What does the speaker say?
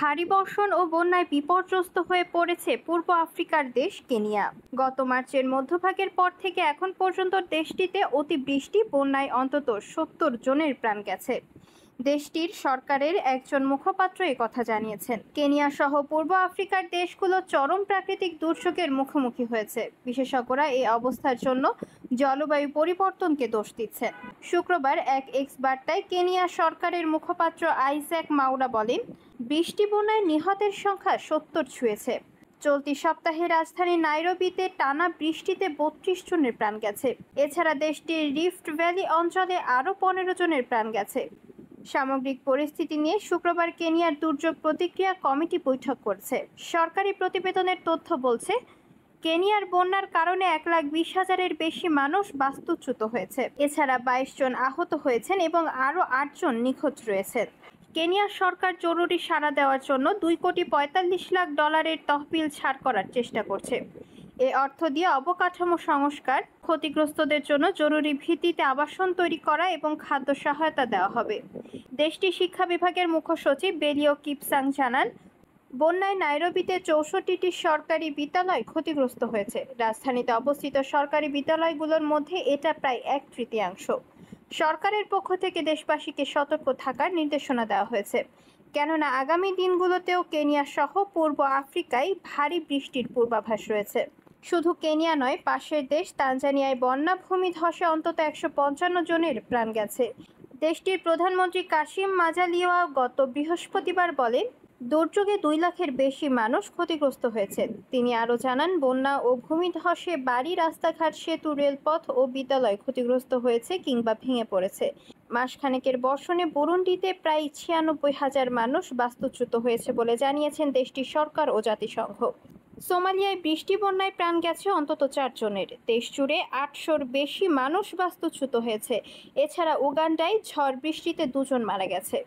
ভারী বর্ষণ ও বন্যায় বিপর্যস্ত হয়ে পড়েছে পূর্ব আফ্রিকার দেশ কেনিয়া। গত মার্চের মধ্যভাগের পর থেকে এখন পর্যন্ত দেশটিতে অতিবৃষ্টি বন্যায় অন্তত ৭০ জনের প্রাণ গেছে। দেশটির সরকারের একজন মুখপাত্র কথা জানিয়েছেন। কেনিয়া সহ পূর্ব আফ্রিকার দেশগুলো চরম প্রাকৃতিক দুর্যোগের মুখোমুখি হয়েছে। বিশেষজ্ঞরা এই অবস্থার জন্য জলবায়ু পরিবর্তনকে দোষ দিচ্ছেন। শুক্রবার এক এক্স বার্তায় কেনিয়া সরকারের মুখপাত্র আইজ্যাক মাউরা বলেন, বৃষ্টি বন্যায় নিহতের সংখ্যা ৭০ ছুঁয়েছে। চলতি সপ্তাহে রাজধানী নাইরোবিতে টানা বৃষ্টিতে ৩২ জনের প্রাণ গেছে। এছাড়া দেশটির রিফট ভ্যালি অঞ্চলে আরও ১৫ জনের প্রাণ গেছে। সামগ্রিক পরিস্থিতি নিয়ে শুক্রবার কেনিয়ার দুর্যোগ প্রতিক্রিয়া কমিটি বৈঠক করছে। সরকারি প্রতিবেদনের তথ্য বলছে, কেনিয়ার বন্যার কারণে ১,২০,০০০-এর বেশি মানুষ বাস্তুচ্যুত হয়েছে। এছাড়া ২২ জন আহত হয়েছেন এবং আরও ৮ জন নিখোঁজ রয়েছেন। কেনিয়া সরকার জরুরি সাড়া দেওয়ার জন্য $2,৪৫,০০,০০০ তহবিল ছাড় করার চেষ্টা করছে। এ অর্থ দিয়ে অবকাঠামো সংস্কার, ক্ষতিগ্রস্তদের জন্য জরুরি ভিত্তিতে আবাসন তৈরি করা এবং খাদ্য সহায়তা দেওয়া হবে। দেশটির শিক্ষা বিভাগের মুখ্য সচিব বেলিও কিপসাং জানান, বন্যায় নাইরোবিতে ৬৪টি সরকারি বিদ্যালয় ক্ষতিগ্রস্ত হয়েছে। রাজধানীতে অবস্থিত সরকারি বিদ্যালয়গুলোর মধ্যে এটা প্রায় ১/৩। সরকারের পক্ষ থেকে দেশবাসীকে সতর্ক থাকার নির্দেশনা দেওয়া হয়েছে, কেননা আগামী দিনগুলোতেও কেনিয়া সহ পূর্ব আফ্রিকায় ভারী বৃষ্টির পূর্বাভাস রয়েছে। শুধু কেনিয়া নয়, পাশের দেশ তানজানিয়ায় বন্যা ভূমিধসে অন্তত ১৫৫ জনের প্রাণ গেছে। দেশটির প্রধানমন্ত্রী কাশিম মাজালিওয়া গত বৃহস্পতিবার বলেন, দুর্যোগে ২ লাখের বেশি মানুষ ক্ষতিগ্রস্ত হয়েছেন। তিনি আরও জানান, বন্যা ও ভূমিধসে বাড়ি, রাস্তাঘাট, সেতু, রেলপথ ও বিদ্যালয় ক্ষতিগ্রস্ত হয়েছে কিংবা ভেঙে পড়েছে। মাসখানেকের বর্ষণে বুরুন্ডিতে প্রায় ৯৬,০০০ মানুষ বাস্তুচ্যুত হয়েছে বলে জানিয়েছেন দেশটির সরকার ও জাতিসংঘ। সোমালিয়ায় বৃষ্টি বন্যায় প্রাণ গেছে অন্তত ৪ জনের। দেশ জুড়ে ৮০০-র বেশি মানুষ বাস্তুচ্যুত হয়েছে। এছাড়া উগান্ডায় ঝড় বৃষ্টিতে ২ জন মারা গেছে।